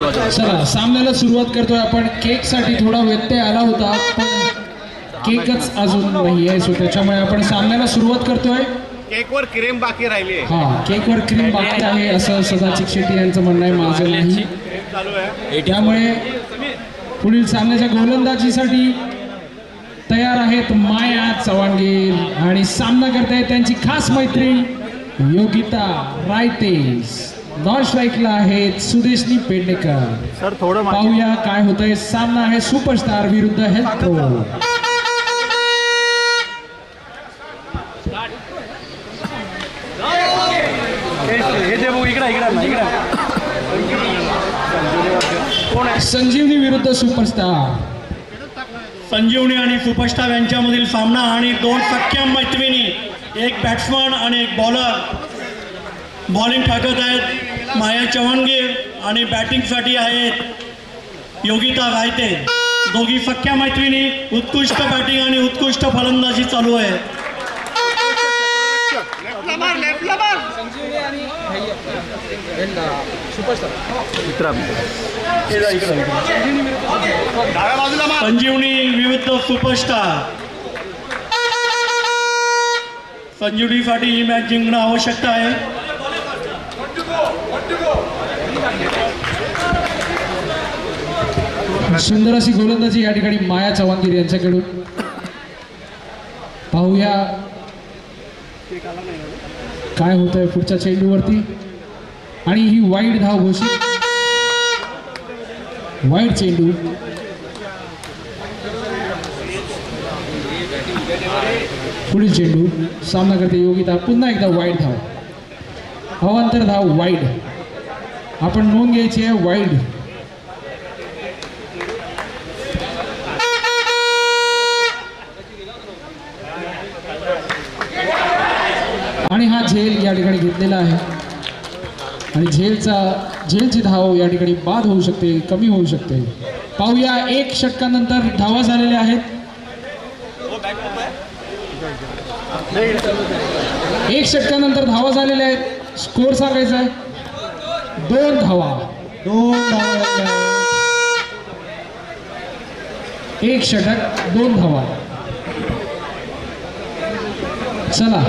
चला सामन्याला सुरुवात करतोय आपण. केक साठी थोडा व्यत्यय आला होता पण केकच अजून नाही आहे, सो त्याच्यामुळे आपण सामन्याला सुरुवात करतोय. केकवर क्रीम बाकी राहिली आहे. हा, केकवर क्रीम बाकी आहे असं सदाचित शेट्टी यांचं म्हणणं आहे, माझं नाही. त्यामुळे पुढील सामन्याच्या गोलंदाजीसाठी तयार आहेत माया चव्हाणगीर आणि सामना करतायत त्यांची खास मैत्रीण योगिता रायते. नॉन स्ट्राईकला आहेत सुदेशनी पेडणेकर. सर थोडं पाहूया काय होतंय. सामना आहे सुपरस्टार विरुद्ध हेल्थ प्रो. संजीवनी विरुद्ध सुपरस्टार. संजीवनी आणि सुपरस्टार यांच्यामधील सामना आणि दोन सख्य मैत्रिणी, एक बॅट्समन आणि एक बॉलर बॉलिंग टाकत आहेत. माया चव्हाणगीर आणि बॅटिंगसाठी आहेत योगिता रायते. दोघी सख्या मैत्रिणी. उत्कृष्ट बॅटिंग आणि उत्कृष्ट फलंदाजी चालू आहे. संजीवनी विरुद्ध सुपरस्टार. संजीवनीसाठी ही मॅच जिंकणं आवश्यकता आहे. सुंदर अशी गोलंदाजी या ठिकाणी माया चव्हाणगीर यांच्याकडून. पाहूया काय होतंय पुढच्या चेंडूवरती. आणि ही वाईड धाव घोषित. वाईड चेंडू. पुढील चेंडू. सामना करते योगिता. पुन्हा एकदा वाईड धाव. अवांतर धाव वाईड. आपण नोंद घ्यायची आहे वाईड. आणि हा झेल या ठिकाणी घेतलेला आहे आणि झेलची धाव या ठिकाणी बाद होऊ शकते, कमी होऊ शकते. पाहूया एक षटकानंतर धावा झालेल्या आहेत. एक षटकानंतर धावा झालेल्या आहेत. स्कोर सांगायचा आहे 2 धावा. 2 धावा. एक षटक 2 धावा. चला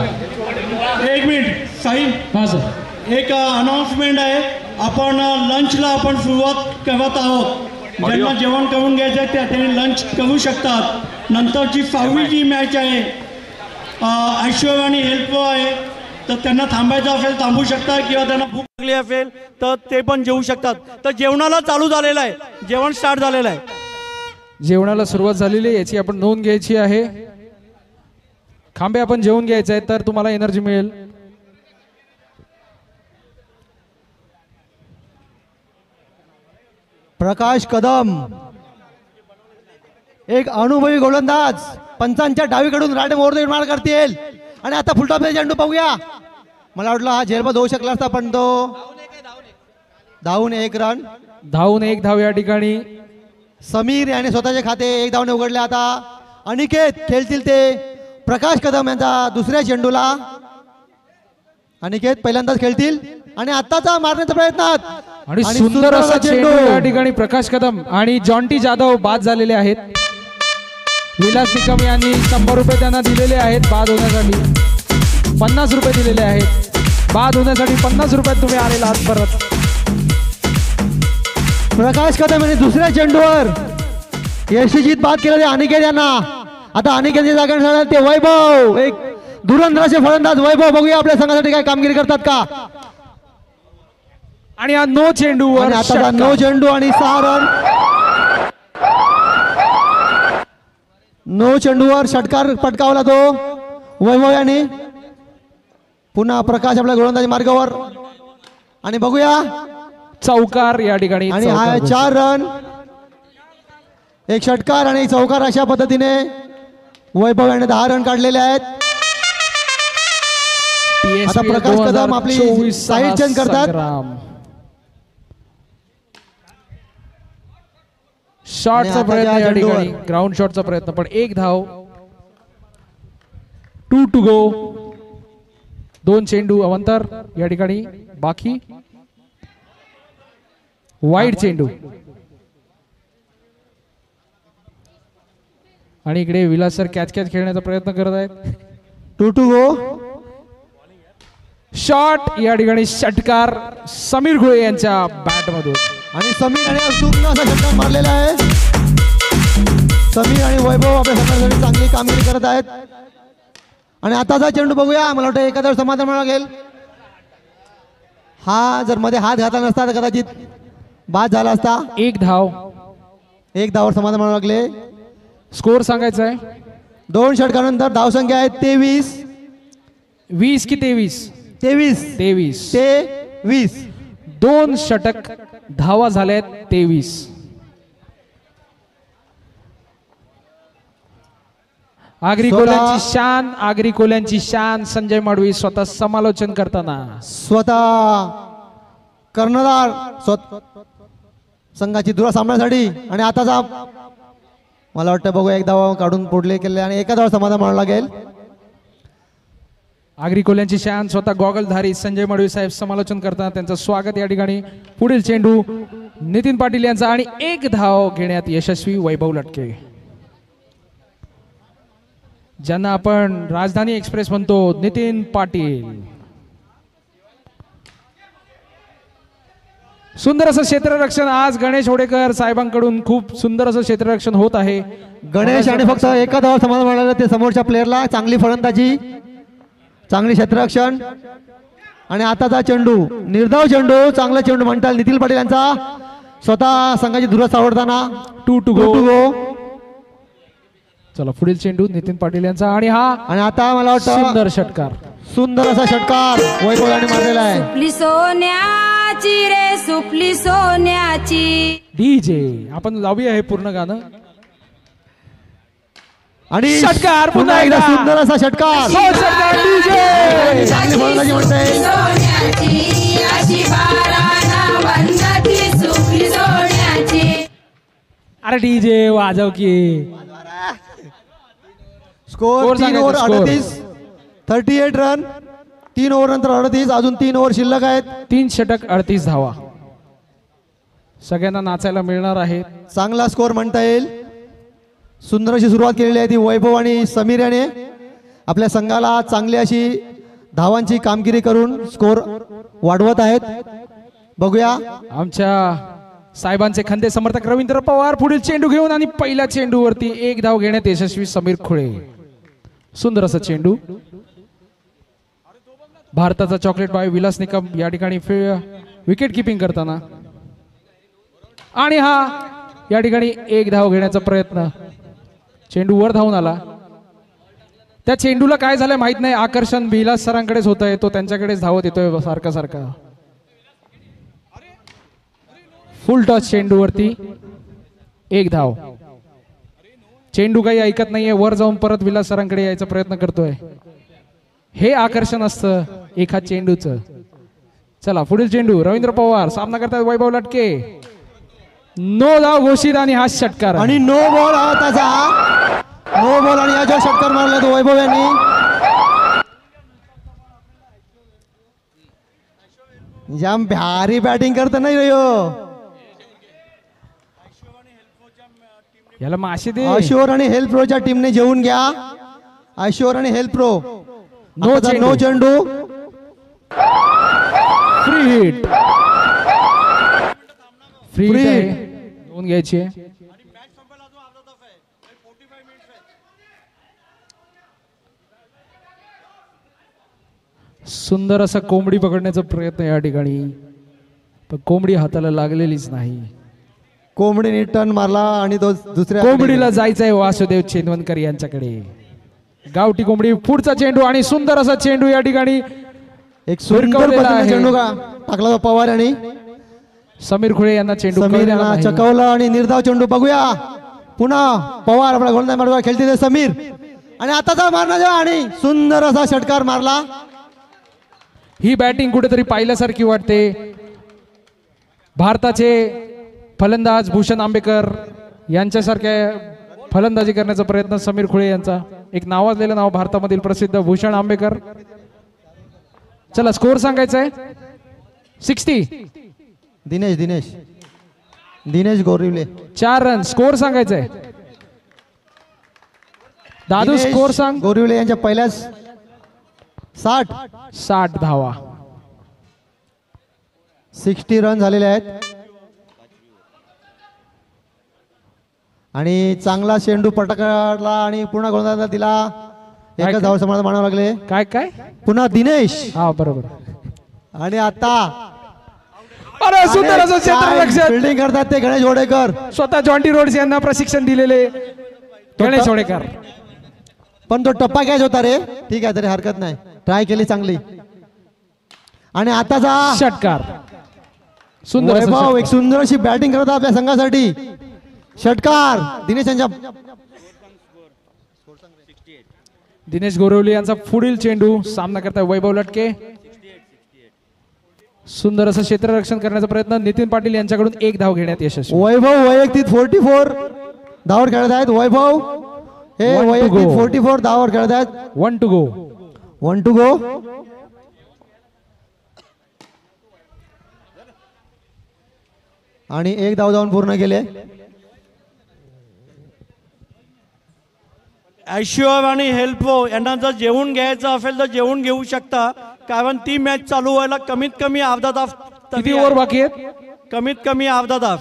एक मिनिट साहिल. हा सर. एक अनाउन्समेंट आहे. आपण लंचला आपण सुरुवात करत आहोत. ज्यांना जेवण करून घ्यायचं आहे त्यांनी लंच करू शकतात. नंतरची 6वी जी मॅच आहे ऐश्वर्या आणि हेल्थ प्रो आहे, तर त्यांना थांबायचं असेल थांबू शकतात किंवा त्यांना भूक लागली असेल तर ते पण जेवू शकतात. तर जेवणाला चालू झालेलं आहे. जेवण स्टार्ट झालेलं आहे. जेवणाला सुरुवात झालेली आहे याची आपण नोंद घ्यायची आहे. खांबे आपण जेवून घ्यायचं आहे तर तुम्हाला एनर्जी मिळेल. प्रकाश कदम एक अनुभवी गोलंदाज. पंचांच्या डावीकडून राईट ओव्हर निर्माण करतील आणि आता फुलटॉप चेंडू पाहूया. मला वाटलं हा झेलबाद होऊ शकला असता पण तो धावून 1 रन. धावून 1 धाव या ठिकाणी. समीर याने स्वतःचे खाते 1 धावने उघडले. आता अनिकेत खेळतील ते प्रकाश कदम यांचा दुसऱ्या चेंडूला. अनिकेत पहिल्यांदाच खेळतील आणि आताचा मारण्याचा प्रयत्नात आणि सुंदर असा चेंडू या ठिकाणी. प्रकाश कदम आणि जॉन्टी जाधव बाद झालेले आहेत. विलास निकम यांनी 100 रुपये त्यांना दिलेले आहेत बाद होण्यासाठी. 50 रुपये दिलेले आहेत बाद होण्यासाठी. 50 रुपयात तुम्ही आलेला आहात परत. प्रकाश कदम यांनी दुसऱ्या चेंडूवर यशस्वीत बाद केलेले अनिकेत यांना. आता अनिकेतच्या जागा झाले ते वैभव. एक धुरंधर असे फलंदाज वैभव. बघूया आपल्या संघासाठी काय कामगिरी करतात का. आणि हा नो चेंडू. आता नो चेंडू आणि 6 रन. नो चेंडूवर षटकार पटकावला तो वैभव यांनी. पुन्हा प्रकाश आपल्या गोलंदाजी मार्गावर आणि बघूया चौकार या ठिकाणी. आणि हा 4 रन. एक षटकार आणि चौकार. अशा पद्धतीने वैभव याने 10 रन काढलेले आहेत. आता प्रकाश कदम आपली साईड चेंज करतात. शॉटचा प्रयत्न या ठिकाणी. ग्राउंड शॉटचा प्रयत्न पण 1 धाव. 2 टू गो. 2 चेंडू अवंतर या ठिकाणी बाकी. वाईड चेंडू आणि इकडे विलास सर कॅच खेळण्याचा प्रयत्न करत आहेत. 2 गो. शॉट या ठिकाणी षटकार समीर घोळे यांच्या बॅट मधून आणि समीर आणि सुंदर असा षटकार मारलेला आहे. समीर आणि वैभव आपल्या संघासाठी चांगली कामगिरी करत आहेत. आणि आताचा चेंडू बघूया. मला वाटतं एखाद्या समाधान मिळावं लागेल. हा जर मध्ये हात घातला नसता तर कदाचित बाद झाला असता. 1 धाव. 1 धावावर समाधान मिळावं लागले. स्कोर सांगायचा आहे. 2 षटकानंतर धावसंख्या आहे 23. 20 की 23? 23. 2 षटक धावा झाल्यात 23. आगरी कोल्यांची शान संजय माडवी स्वतः समालोचन करताना. स्वतः कर्णधार संघाची धुरा सांभाळण्यासाठी. आणि आताचा मला वाटतं बघू एक धावा काढून पुढले केले आणि एका धावा समाधान मानावं लागेल. आगरी कोल्यांची शान स्वतः गॉगलधारी संजय माडवी साहेब समालोचन करताना त्यांचं स्वागत या ठिकाणी. पुढील चेंडू नितीन पाटील यांचा आणि 1 धाव घेण्यात यशस्वी वैभव लटके, ज्यांना आपण राजधानी एक्सप्रेस म्हणतो. नितीन पाटील सुंदर असं क्षेत्ररक्षण आज गणेश होडेकर साहेबांकडून खूप सुंदर असं क्षेत्ररक्षण होत आहे. गणेश आणि फक्त एका धावा समाधान मिळालं ते समोरच्या प्लेअरला. चांगली फलंदाजी, चांगली क्षेत्ररक्षण. आणि आताचा चेंडू निर्धाव चेंडू, चांगला चेंडू म्हणतात नितीन पाटील यांचा स्वतः संघाची धुरा आवडताना. 2 to go. चला पुढील चेंडू नितीन पाटील यांचा आणि आता मला वाटतं सुंदर षटकार, सुंदर असा षटकार वैभव यांनी मारलेला आहे. सुपली सोन्याची रे सुपली सोन्याची. डीजे आपण लावूया हे पूर्ण गाणं. आणि षटकार पुन्हा एकदा सुंदर असा षटकार. चांगली फलंदाजी म्हणते. सोन्याची अशी बाराना वंदाची सुपली सोन्याची. अरे डीजे वाजव की. Score 3 over 38, 38 run. 3 ओव्हर नंतर 38, अजून 3 ओव्हर शिल्लक आहेत. 3 षटक 38 धावा. सगळ्यांना नाचायला मिळणार आहे. चांगला स्कोर म्हणता येईल. सुंदर अशी सुरुवात केलेली आहे ती वैभव आणि समीर याने आपल्या संघाला चांगली अशी धावांची कामगिरी करून स्कोर वाढवत आहेत. बघूया आमच्या साहेबांचे खंदे समर्थक रवींद्र पवार पुढील चेंडू घेऊन आणि पहिल्या चेंडूवरती 1 धाव घेण्यात यशस्वी समीर खुळे. सुंदर असा चेंडू. भारताचा चॉकलेट बॉय विलास निकम या ठिकाणी विकेट किपिंग करताना. आणि या ठिकाणी 1 धाव घेण्याचा प्रयत्न. चेंडू वर धावून आला. त्या चेंडूला काय झालंय माहित नाही. आकर्षण विलास सरांकडेच होत आहे. तो त्यांच्याकडेच धावत येतोय सारखा सारखा. फुल टॉस चेंडूवरती 1 धाव. चेंडू काही ऐकत नाहीये. वर जाऊन परत विलास सरांकडे यायचा प्रयत्न करतोय. हे आकर्षण असतं एका चेंडूचं. चला पुढील चेंडू रवींद्र पवार सामना करतात वैभव लटके. नो धाव घोषित आणि हा षटकार आणि नो बॉल त्याचा. नो बॉल आणि याच्यावर षटकार मारला तो वैभव यांनी. जाम भारी बॅटिंग करत नाही रे याला माशी दे. आशोर आणि हेल्थ प्रोच्या टीमने जेवून घ्या. आशोर आणि हेल्थ प्रो. नो चेंडू. Free hit. फ्री हिट दोन घ्यायची. सुंदर असा कोंबडी पकडण्याचा प्रयत्न या ठिकाणी, पण कोंबडी हाताला लागलेलीच नाही. कोंबडीने टर्न मारला आणि तो दुसऱ्या कोंबडीला जायचंय वासुदेव चेनवनकर यांच्याकडे. गावठी कोंबडी. पुढचा चेंडू आणि सुंदर असा चेंडू या ठिकाणी. एक सुंदर चेंडू टाकला पवार आणि समीर खुळे यांना चेंडू चकवला आणि निर्धाव चेंडू. बघूया पुन्हा पवार आपला गोलंदाज मार्गावर खेळते समीर आणि आताचा मारणार आणि सुंदर असा षटकार मारला. ही बॅटिंग कुठेतरी पाहिल्यासारखी वाटते. भारताचे फलंदाज भूषण आंबेकर यांच्यासारख्या फलंदाजी करण्याचा प्रयत्न समीर खुळे यांचा. एक नावाजलेलं नाव भारतामधील प्रसिद्ध भूषण आंबेकर. चला स्कोर सांगायचा आहे. 60. दिनेश दिनेश गोरिवले 4 रन. स्कोर सांगायचंय दादू. दिनेश स्कोर सांग. गोरिवले यांच्या पहिल्याच 60 60 धावा. 60 रन झालेले आहेत आणि चांगला चेंडू पटकावला आणि पुन्हा गोलंदाजाला दिला. एकच धाव समाधान मानावं लागले. काय काय पुन्हा दिनेश हा बरोबर. आणि आता अरे सुंदर असं क्षेत्ररक्षण. फिल्डिंग करतात ते गणेश वडेकर. स्वतः जॉन्टी रोड्स यांना प्रशिक्षण दिलेले गणेश वडेकर. पण तो टप्पा कॅच होता रे. ठीक आहे तरी हरकत नाही. ट्राय केली चांगली. आणि आताचा षटकार. सुंदर असं वैभव एक षटकार. सुंदर अशी बॅटिंग करत आपल्या संघासाठी. षटकार दिनेश यांच्या दिनेश गोरवली यांचा पुढील चेंडू. सामना करताय वैभव लटके. सुंदर असं क्षेत्ररक्षण करण्याचा प्रयत्न. नितीन पाटील यांच्याकडून 1 धाव घेण्यात यशस्वी. वैभव वैयक्तिक 44 धावर खेळत आहेत. वैभव हे One to वैयक्तिक go. 44 धावर खेळत आहेत. 1 to go. 1 to go. आणि 1 धाव जाऊन पूर्ण केले. ॲश्युअर आणि हेल्पो यांना जर जेवून घ्यायचं असेल तर जेवून घेऊ शकता, कारण ती मॅच चालू व्हायला कमीत कमी अर्धा तास किती ओव्हर बाकी आहेत? कमीत कमी अर्धा तास.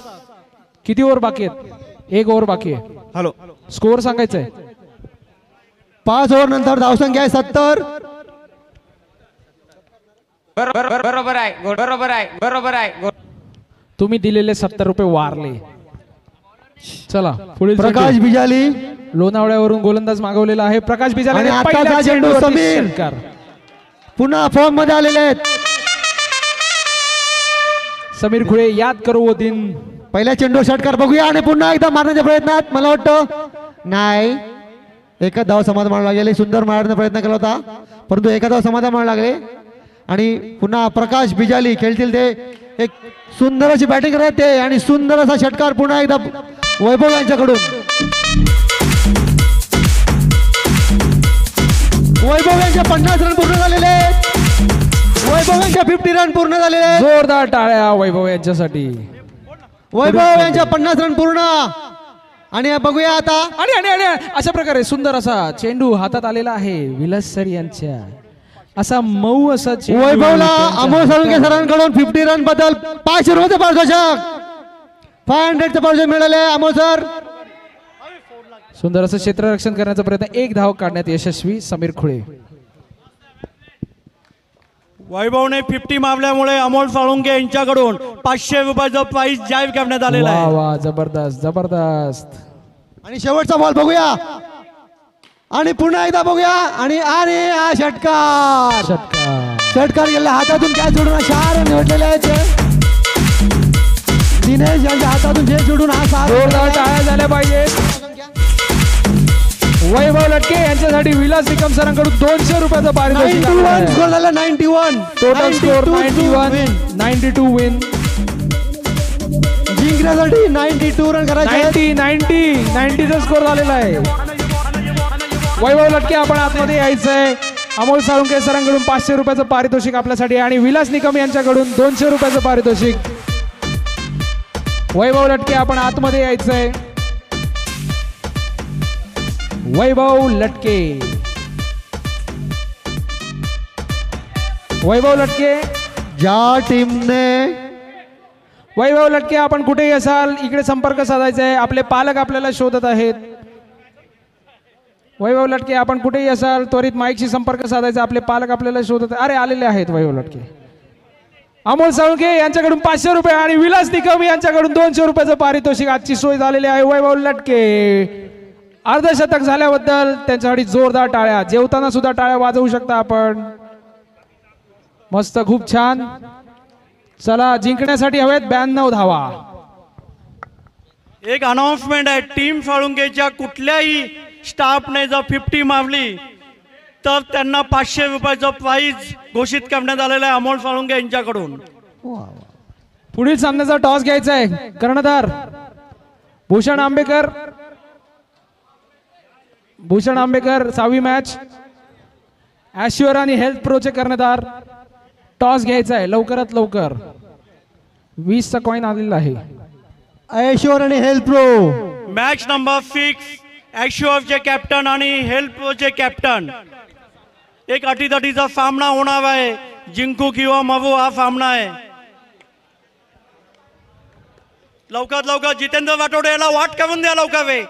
किती ओव्हर बाकी आहेत? 1 ओव्हर बाकी आहे. हॅलो, स्कोअर सांगायचंय. 5 ओव्हर नंतर धावसंख्या आहे 70. बरोबर आहे. तुम्ही दिलेले 70 रुपये वारले. चला पुढील प्रकाश चेंडू. बिजाली लोणावळ्यावरून गोलंदाज मागवलेला आहे प्रकाश बिजाले. आणि पहिल्या आताचा चेंडू चेंडूवरती समीर. षटकार. पुन्हा फॉर्म मध्ये आलेले आहेत. समीर खुळे याद करू वो दिन. पहिल्या चेंडू षटकार बघूया आणि पुन्हा एकदा मारण्याच्या प्रयत्नात मला वाटतं नाही एकच धाव समाधान मारायला लागले. सुंदर मारण्याचा प्रयत्न केला होता परंतु एकच धाव समाधान मारायला लागले. आणि पुन्हा प्रकाश बिजाली खेळतील. ते एक सुंदर अशी बॅटिंग करतात ते आणि सुंदर असा षटकार पुन्हा एकदा वैभव यांच्याकडून. वैभव यांच्या 50 रन पूर्ण झालेले आहेत. वैभव यांच्या 50 रन पूर्ण झालेले आहेत. जोरदार टाळ्या वैभव यांच्यासाठी. वैभव यांच्या 50 रन पूर्ण. आणि बघूया आता आणि आणि आणि अशा प्रकारे सुंदर असा चेंडू हातात आलेला आहे विलास सर यांच्या. असा मऊ असा चेंडू वैभवला त्यांच्या अमोल साळुंके हातात. सरांकडून 50 रन बद्दल 500 रुपयाचं पारितोषिक 500चं पारितोषिक मिळाले अमोल सर. सुंदर असं क्षेत्ररक्षण करण्याचा प्रयत्न. 1 धाव काढण्यात यशस्वी समीर खुळे. वैभवने 50 मारल्यामुळे अमोल साळुंके यांच्याकडून 500 रुपयाचं प्राइज जाहीर करण्यात आलेलं वा आहे. वा जबरदस्त जबरदस्त. आणि शेवटचा बॉल बघूया आणि पुन्हा एकदा बघूया आणि आणि हा षटकार. षटकार गेला हातातून कॅच सोडून 6 रन निवडलेले आहेत. दिनेश यांच्या हातातून जे सोडून हा 6 जोरदार टाळ्या झाल्या पाहिजेत. वैभव लटके यांच्यासाठी विलास निकम सरांकडून 200 रुपयाचं पारितोषिक. 91 स्कोर झाला. 91 टोटल स्कोर 91 92 विन. जिंकण्यासाठी 92 रन करायचे आहेत. 90चा स्कोर झालेला आहे. वैभव लटके आपण आतमध्ये यायचंय. अमोल साळुंके सरांकडून 500 रुपयाचं पारितोषिक आपल्यासाठी आणि विलास निकम यांच्याकडून 200 रुपयाचं पारितोषिक. वैभव लटके आपण आतमध्ये यायचंय. वैभव लटके. वैभव लटके. ज्या टीमने वैभव लटके आपण कुठेही असाल इकडे संपर्क साधायचा आहे. आपले पालक आपल्याला शोधत आहेत. वैभव लटके आपण कुठेही असाल त्वरित माईकशी संपर्क साधायचा. आपले पालक आपल्याला शोधत अरे आलेले आहेत वैभव लटके. अमोल साळुंके यांच्याकडून 500 रुपये आणि विलास निकम यांच्याकडून 200 रुपयाचं पारितोषिक. आजची सोय झालेली आहे. वैभव लटके अर्धशतक झाल्याबद्दल त्यांच्यासाठी जोरदार टाळ्या. जेवताना सुद्धा टाळ्या वाजवू शकता आपण. मस्त खूप छान. चला जिंकण्यासाठी हवेत 92 धावा. एक अनाउन्समेंट आहे. टीम साळुंकेच्या कुठल्याही स्टाफने जर 50 मारली तर त्यांना 500 रुपयाचं प्राइज घोषित करण्यात आलेलं आहे अमोल साळुंके यांच्याकडून. पुढील सामन्याचा टॉस घ्यायचा आहे. कर्णधार भूषण आंबेकर. भूषण आंबेकर 6वी मॅच. ॲश्युअर आणि हेल्थ प्रोचे कर्णधार. टॉस घ्यायचा आहे लवकरात लवकर. 20चा कॉइन आलेला आहे. ऐश्वर आणि हेल्थ प्रो मॅच नंबर 6 ॲशोफचे कॅप्टन आणि हेल्थ प्रोचे कॅप्टन. एक अटीतटीचा सामना होणार आहे. जिंकू किंवा मरू हा सामना आहे. लवकर लवकर जितेंद्र वाटोडे याला वाट करून द्या लवकर वे.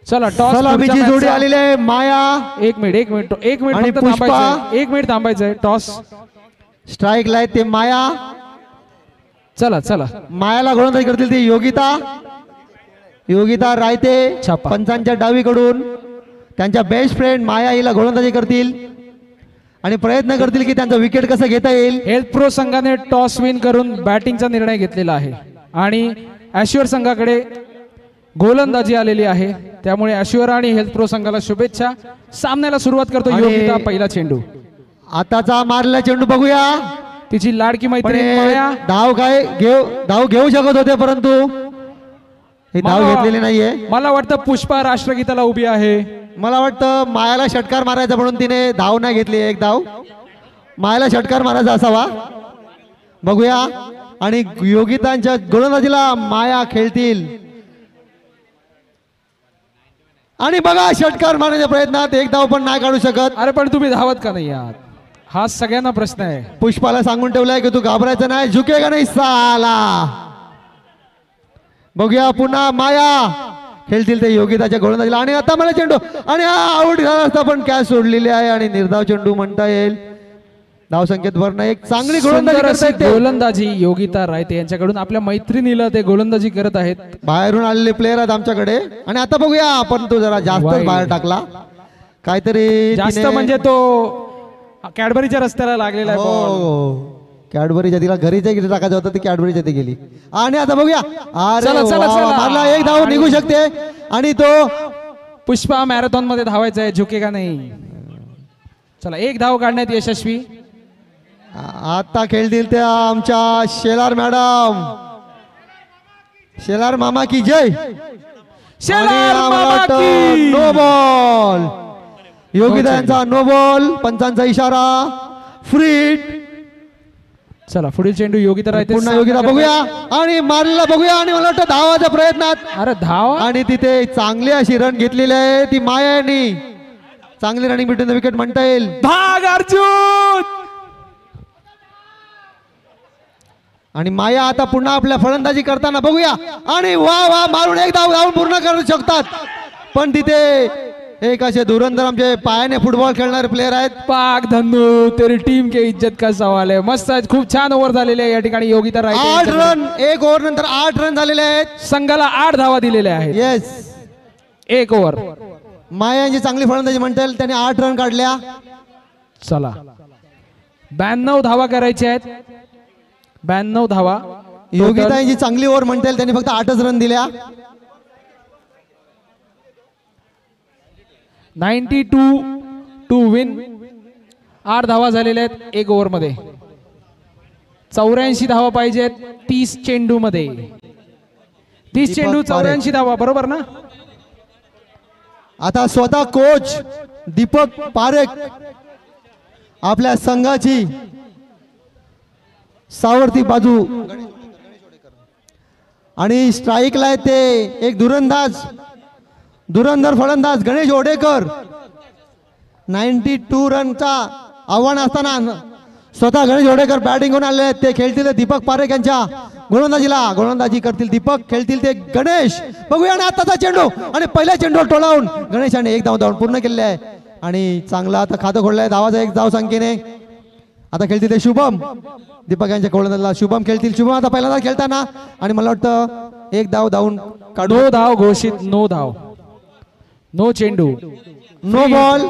चला टॉस सलामीची जोडी आलेली आहे. माया एक मिनिट आणि फक्त पुष्पा. थांबायचंय. एक मिनिट थांबायचंय. टॉस स्ट्राईक ला ते माया. चला मायाला गोलंदाजी करतील ती योगिता रायते छापा. पंचांच्या डावीकडून त्यांच्या बेस्ट फ्रेंड माया हिला गोलंदाजी करतील आणि प्रयत्न करतील की त्यांचं विकेट कसं घेता येईल. हेल्थ प्रो संघाने टॉस विन करून बॅटिंगचा निर्णय घेतलेला आहे आणि ॲश्युअर संघाकडे गोलंदाजी आलेली आहे. त्यामुळे ॲश्युअर आणि हेल्थ प्रो संघाला शुभेच्छा. सामन्याला सुरुवात करतो आणि योगिता. पहिला चेंडू आताचा मारलेला चेंडू बघूया. तिची लाडकी पण मैत्रीण हे माया. धाव घेऊ शकत होते परंतु ही धाव घेतलेली नाहीये. मला वाटतं पुष्पा राष्ट्रगीताला उभी आहे. मला वाटतं मायाला षटकार मारायचा म्हणून तिने धाव नाही घेतली. एक धाव मायाला षटकार मारायचा असावा. बघूया. आणि योगितांच्या गोलंदाजीला माया खेळतील आणि बघा षटकार मारण्याच्या प्रयत्नात एक धाव पण नाही काढू शकत. अरे पण तुम्ही धावत का नाही आहात हा सगळ्यांना प्रश्न आहे. पुष्पाला सांगून ठेवलाय की तू घाबरायचं नाही. झुकेगा नाही साला. बघूया पुन्हा माया खेळतील ते योगिताच्या गोलंदाजीला आणि आता मला चेंडू आणि हा आऊट झाला असता पण कॅच सोडलेली आहे आणि निर्धाव चेंडू म्हणता येईल. धाव संख्येत भर नाही. एक चांगली गोलंदाजी सुंदर अशी करतायत ते. गोलंदाजी योगिता रायते यांच्याकडून आपल्या मैत्रिणीला ते गोलंदाजी करत आहेत. बाहेरून आलेले प्लेयर आहेत आमच्याकडे आणि आता बघूया आपण तो जरा जास्तच वाईट. बाहेर टाकला काहीतरी जास्त तिने- म्हणजे तो कॅडबरीच्या रस्त्याला लागलेला आहे बॉल. हो कॅडबरीच्या तिला घरीच्या इकडे टाकायचं होतं ती कॅडबरीच्या ते गेली आणि आता बघूया. अरे चला, चला, वा, चला. मारला. एक धाव निघू शकते आणि तो पुष्पा मॅरेथॉन मध्ये धावायचा आहे. झुकेगा नाही. चला एक धाव काढण्यात यशस्वी. आता खेळतील त्या आमच्या शेलार मॅडम. शेलार मामा की जय. शेलार मामा की. No ball. योगिता यांचा नो बॉल. पंचांचा इशारा. फ्रीट. चला पुढील चेंडू योगिता रायते. पुन्हा योगिता बघूया आणि मारलेला बघूया आणि मला वाटतं धावाच्या प्रयत्नात अरे धाव आणि तिथे चांगली अशी रन घेतलेली आहे ती माया यांनी. चांगली रनिंग बिटवीन द विकेट म्हणता येईल. भाग अर्जुन. आणि माया आता पुन्हा आपल्या फलंदाजी करताना बघूया आणि वा वा मारून एक धाव धावून पूर्ण करू शकतात पण तिथे एक असे धुरंधर आमचे पायाने फुटबॉल खेळणारे प्लेयर आहेत. पाक धन्नू तेरी टीम के इज्जत का सवाल आहे. मस्त आहे. खूप छान ओव्हर झालेली आहे या ठिकाणी योगिता 8 रायते रन. एक ओव्हर नंतर 8 रन झालेले आहेत. संघाला 8 धावा दिलेल्या आहेत. येस. एक ओव्हर. माया यांची चांगली फलंदाजी म्हणता येईल. त्यांनी 8 रन काढल्या. चला 92 धावा करायच्या आहेत. 92 धावा. योगिता यांची चांगली ओव्हर म्हणता येईल. त्यांनी फक्त 8च रन दिल्या. 92 टू विन. 8 धावा झालेल्या आहेत एक ओव्हर मध्ये. 84 धावा पाहिजेत 30 चेंडू मध्ये. 30 चेंडू 84 धावा बरोबर ना. आता स्वतः कोच दीपक पारेख आपल्या संघाची सावरती बाजू आणि स्ट्राईकला ते एक धुरंधर फलंदाज गणेश ओडेकर. 92 रनचा आव्हान असताना स्वतः गणेश ओडेकर बॅटिंग होऊन आले आहेत. ते खेळतील दीपक पारेख यांच्या गोलंदाजीला. गोलंदाजी करतील दीपक. खेळतील ते गणेश. बघूया आणि आताचा चेंडू आणि पहिल्या चेंडूवर टोलावून गणेशाने एक धाव धावून पूर्ण केले आहे आणि चांगला आता खातं खोडलंय धावाचा एक धाव संख्येने. आता खेळतील ते शुभम. दीपक यांच्या गोलंदाजीला शुभम खेळतील. शुभम आता पहिल्यांदा खेळताना आणि मला वाटतं एक धाव धावून काढू. नो धाव घोषित. नो धाव. नो चेंडू. No ball.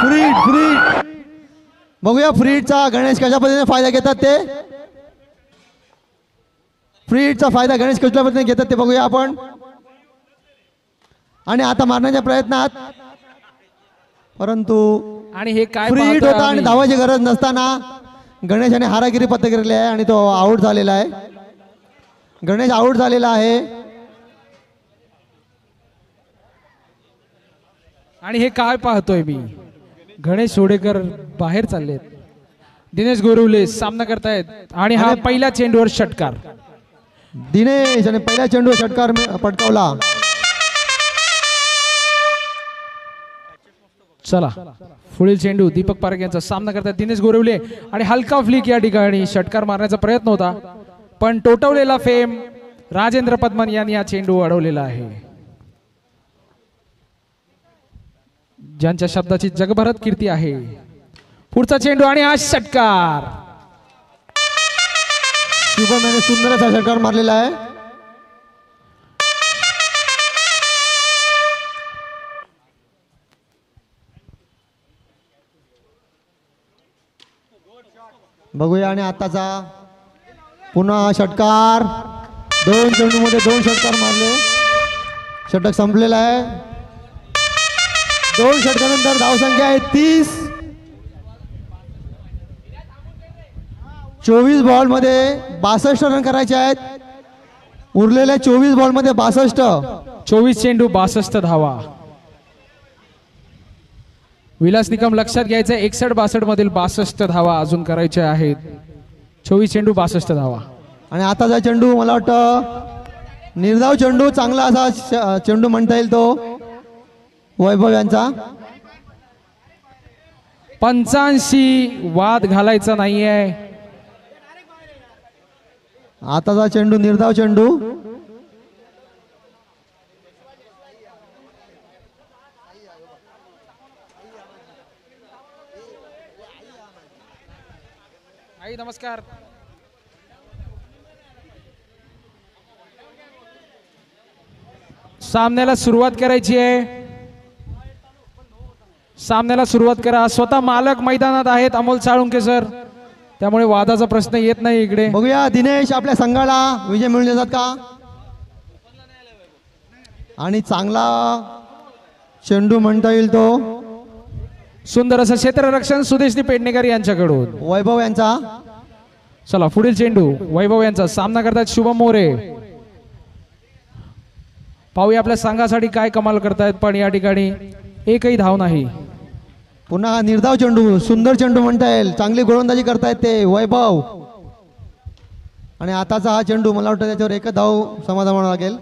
फ्रीट. बघूया फ्रीडचा गणेश कशा पद्धतीने फायदा घेतात ते. फ्रीडचा फायदा गणेश कशा पद्धतीने घेतात ते बघूया आपण. आणि आता मारण्याच्या प्रयत्नात परंतु आणि हे काय फ्रीड पाहतोय होता आणि आम्ही? धावाची गरज नसताना गणेशाने हारागिरी पत्करली आहे आणि तो आऊट झालेला आहे. गणेश आऊट झालेला आहे. आणि हे काय पाहतोय मी गणेश ओडेकर बाहेर चाललेत. दिनेश गोरवले सामना करतायत आणि हा पहिल्या चेंडूवर षटकार. दिनेश आणि पहिल्या चेंडू षटकार पटकावला. चला पुढील चेंडू दीपक पारख यांचा सामना करतात दिनेश गोरवले आणि हलका फ्लिक या ठिकाणी षटकार मारण्याचा प्रयत्न होता पण टोटवलेला फेम राजेंद्र पद्मन यांनी हा चेंडू अडवलेला आहे. ज्यांच्या शब्दाची जगभरात कीर्ती आहे. पुढचा चेंडू आणि हा षटकार. शुभम याने सुंदर असा षटकार मारलेला आहे. बघूया आणि आताचा पुन्हा षटकार. 2 चेंडूमध्ये 2 षटकार मारले. षटक संपलेला आहे. 2 षटकानंतर धावसंख्या आहे 30. 24 बॉलमध्ये 62 रन करायचे आहेत. उरलेल्या 24 बॉलमध्ये 62. 24 चेंडू 62 धावा. विलास निकम लक्षात घ्यायचं 61-62 मधील 62 धावा अजून करायच्या आहेत. 24 चेंडू 62 धावा. आणि आताचा चेंडू मला वाटतं निर्धाव चेंडू चांगला असा चेंडू म्हणता येईल तो वैभव यांचा. 85 वाद घालायचा नाहीये. आताचा चेंडू निर्धाव चेंडू. आई नमस्कार. सामन्याला सुरुवात करायची आहे. सामन्याला सुरुवात करा. स्वतः मालक मैदानात आहेत अमोल साळुंके सर, त्यामुळे वादाचा प्रश्न येत नाही इकडे. बघूया दिनेश आपल्या संघाला विजय मिळून देतात का. आणि चांगला चेंडू म्हणता येईल तो सुंदर असं क्षेत्ररक्षण सुदेशनी पेडणेकर यांच्याकडून वैभव यांचा. चला पुढील चेंडू वैभव यांचा सामना करतात शुभम मोरे. पाहूया आपल्या संघासाठी काय कमाल करतायत पण या ठिकाणी एकही धाव नाही. पुन्हा निर्धाव चेंडू. सुंदर चेंडू म्हणता येईल. चांगली गोलंदाजी करतायत ते वैभव. आणि आताचा हा चेंडू मला वाटतं त्याच्यावर एकच धाव समाधान म्हणावं लागेल.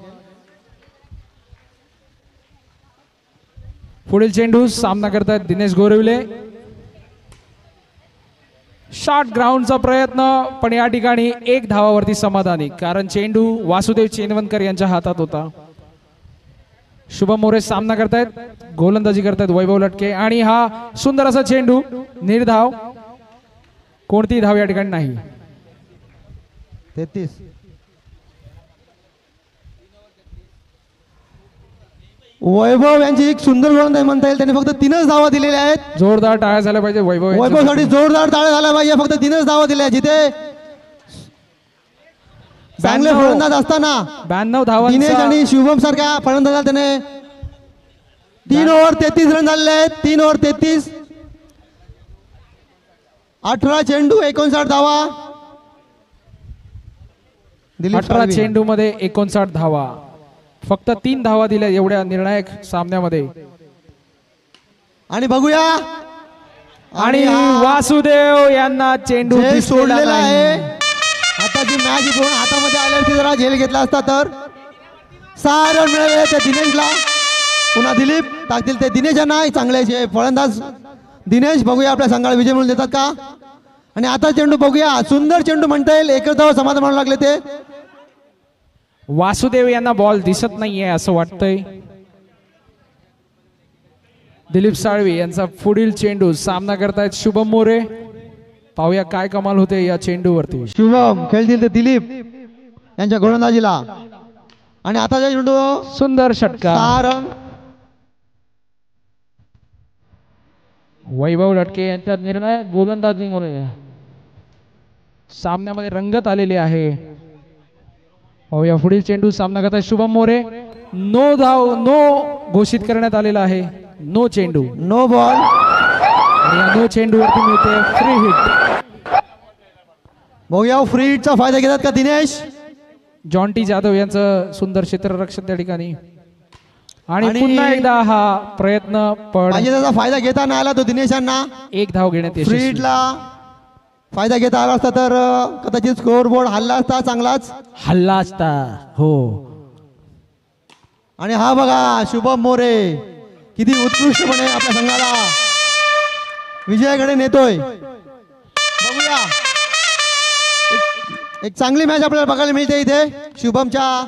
पुढील चेंडू सामना करतात दिनेश गोरविले. शॉर्ट ग्राउंडचा प्रयत्न पण या ठिकाणी 1 धावावरती समाधानी, कारण चेंडू वासुदेव चेनवनकर यांच्या हातात होता. शुभम मोरे सामना करतायत, गोलंदाजी करतायत वैभव लटके आणि हा सुंदर असा चेंडू निर्धाव. कोणतीही धाव या ठिकाणी नाही. 33. वैभव यांची एक सुंदर गोलंदाजी म्हणता येईल. त्यांनी फक्त 3च धावा दिलेल्या आहेत. जोरदार टाळ्या झाल्या पाहिजे वैभवसाठी. जोरदार टाळ्या झाल्या पाहिजे. फक्त 3च धावा दिल्या. जिथे चांगले फलंदाज असताना 92 धावा दिनेश आणि शुभम सारख्या फलंदाजाला त्याने 3 ओव्हर 33 रन झालेले आहेत. 3 ओव्हर 33. 18 चेंडू 59 धावा. 18 चेंडू मध्ये 59 धावा. फक्त 3 धावा दिल्या एवढ्या निर्णायक सामन्यामध्ये. आणि बघूया आणि वासुदेव यांना चेंडू सोडलेला आहे. आता जी मॅच पूर्ण हातामध्ये आल्यावरती जरा झेल घेतला असता तर 6 रन मिळाले त्या दिनेशला. पुन्हा दिलीप टाकतील ते दिनेश यांना. चांगले फलंदाज दिनेश. बघूया आपल्या संघाला विजय मिळून देतात का. आणि आता चेंडू बघूया. सुंदर चेंडू म्हणता येईल. एकच धाव समाधान म्हणू लागले ते. वासुदेव यांना बॉल दिसत नाहीये असं वाटतंय. दिलीप साळवी यांचा पुढील चेंडू सामना करतायत शुभम मोरे. पाहूया काय कमाल होते या चेंडूवरती. शुभम खेळतील ते दिलीप यांच्या गोलंदाजीला. आणि आता चेंडू सुंदर षटकार. 6 रन. वैभव लटके यांच्या निर्णय गोलंदाजीमुळे सामन्यामध्ये रंगत आलेली आहे. पाहूया पुढील चेंडू सामना करतायत शुभम मोरे. नो धाव नो घोषित करण्यात आलेला आहे. नो चेंडू. No ball. या नो चेंडूवरती मिळते फ्री हिट. बघूया फ्री हिटचा फायदा घेतात का दिनेश. जॉन्टी जाधव यांचं सुंदर क्षेत्ररक्षण त्या ठिकाणी. आणि पुन्हा एकदा हा प्रयत्न पण त्याचा फायदा घेता नाही आला तो दिनेश यांना. 1 धाव घेण्यात फ्री यशस्वी. हिटला फायदा घेता आला असता तर कदाचित स्कोअर बोर्ड हल्ला असता चांगलाच. हल्ला असता हो. आणि हा बघा शुभम मोरे किती उत्कृष्टपणे आपल्या संघाला विजयाकडे नेतोय. बघूया एक चांगली मॅच आपल्याला बघायला मिळते इथे. शुभमच्या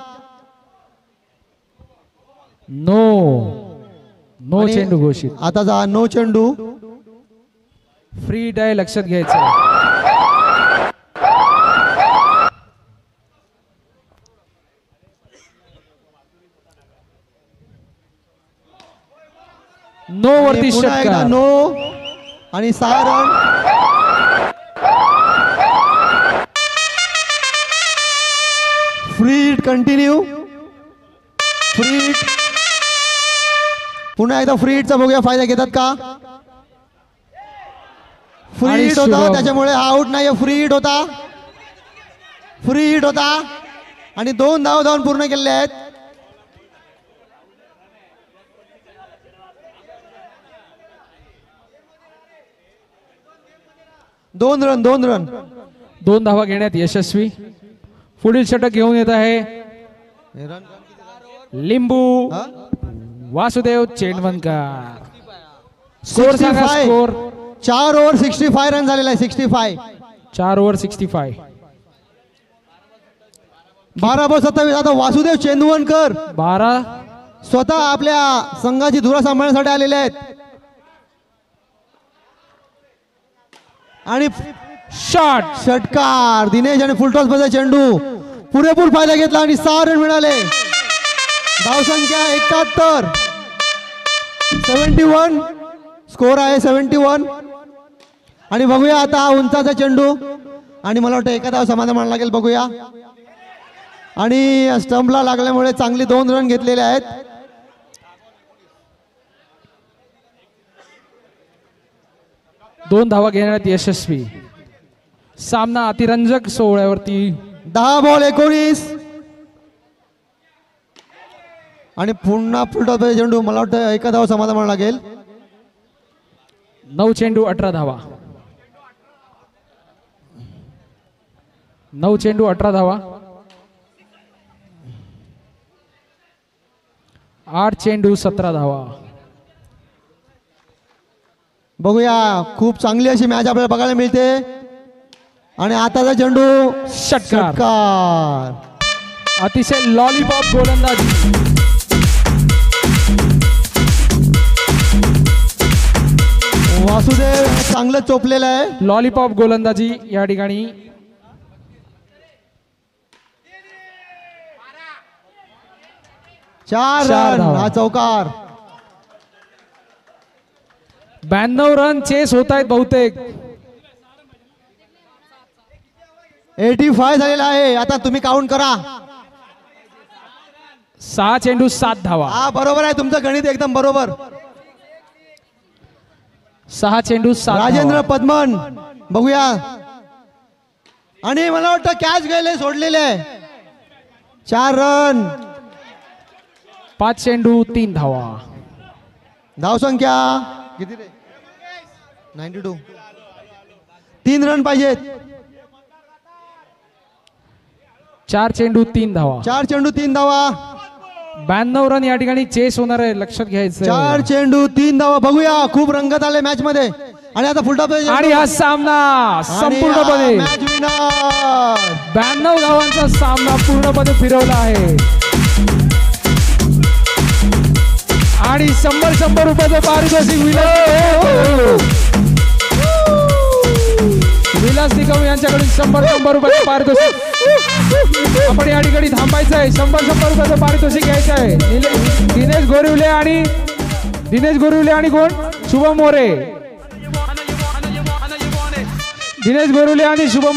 नो आणि चेंडू घोषित. आताचा नो चेंडू. फ्री डाय लक्षात घ्यायचं. नो आणि वरती पुन्हा एकदा षटकार. नो आणि 6 run. Free hit continue. Free hit. पुन्हा एकदा फ्री हिटचा बघूया फायदा घेतात का. फ्री आणि हिट होता शुभम. त्याच्यामुळे आउट नाही. फ्री हिट होता. फ्री हिट होता आणि 2 धाव धावून पूर्ण केलेले आहेत. दोन रन 2 धावा घेण्यात यशस्वी. पुढील षटक घेऊन येत आहे लिंबू वासुदेव चेंडवणकर. स्कोर सांगा. 65. स्कोर 4 ओव्हर 65 रन झालेला आहे. 65. 4 ओव्हर 65. 12/27. आता वासुदेव चेंडवणकर 12. स्वतः आपल्या संघाची धुरा सांभाळण्यासाठी आलेले आहेत. आणि शॉट. षटकार. दिनेश आणि फुलटॉस मध्ये चेंडू पुरेपूर फायदा घेतला आणि 6 रन मिळाले. धावसंख्या 71. 71 स्कोर आहे. 71. आणि बघूया आता हा उंचाचा चेंडू आणि मला वाटतं एका धाव समाधान म्हणायला लागेल. बघूया. आणि स्टंपला लागल्यामुळे चांगली 2 रन घेतलेले आहेत. दोन धावा घेण्यात यशस्वी. सामना अतिरंजक सोहळ्यावरती. 10 बॉल 19 आणि पुन्हा फुलटॉस मध्ये चेंडू. मला वाटतं एका धाव समाधान म्हणायला लागेल. 9 चेंडू 18 धावा. 9 चेंडू 18 धावा. 8 चेंडू 17 धावा. बघूया खूप चांगली अशी मॅच आपल्याला बघायला मिळते. आणि आताचा चेंडू षटकार. षटकार. अतिशय लॉलीपॉप गोलंदाजी. वासुदेव चांगलं चोपलेलं आहे. लॉलीपॉप गोलंदाजी या ठिकाणी. चार चार रन धावा. हा चौकार. 92 रन चेस होत आहेत बहुतेक. 85 झालेला आहे. आता तुम्ही काउंट करा. 6 चेंडू 7 धावा. हा बरोबर आहे तुमचं गणित एकदम बरोबर. 6 चेंडू 7 राजेंद्र धावा. पद्मन बघूया. आणि मला वाटतं कॅच गेले सोडलेले. 4 रन. 5 चेंडू 3 धावा. धावसंख्या किती रे. 92. 3 रन पाहिजेत. 4 चेंडू 3 धावा. 4 चेंडू 3 धावा. 92 रन या ठिकाणी चेस होणार आहे. लक्षात 4 घ्यायचं. चेंडू 3 धावा. बघूया खूप रंगत आले मॅच मध्ये. आणि आता फुलटॉप आणि हा सामना संपूर्णपणे मॅच विनर. 92 धावांचा सामना पूर्णपणे फिरवला आहे. आणि 100 रुपयाचं पारितोषिक विलास निकम यांच्याकडून 100 रुपयाचं पारितोषिक. आपण या ठिकाणी थांबायचं आहे. 100 रुपयाचं पारितोषिक घ्यायचं आहे. दिनेश गोरिवले आणि कोण. शुभम मोरे. दिनेश गोरिवले आणि शुभम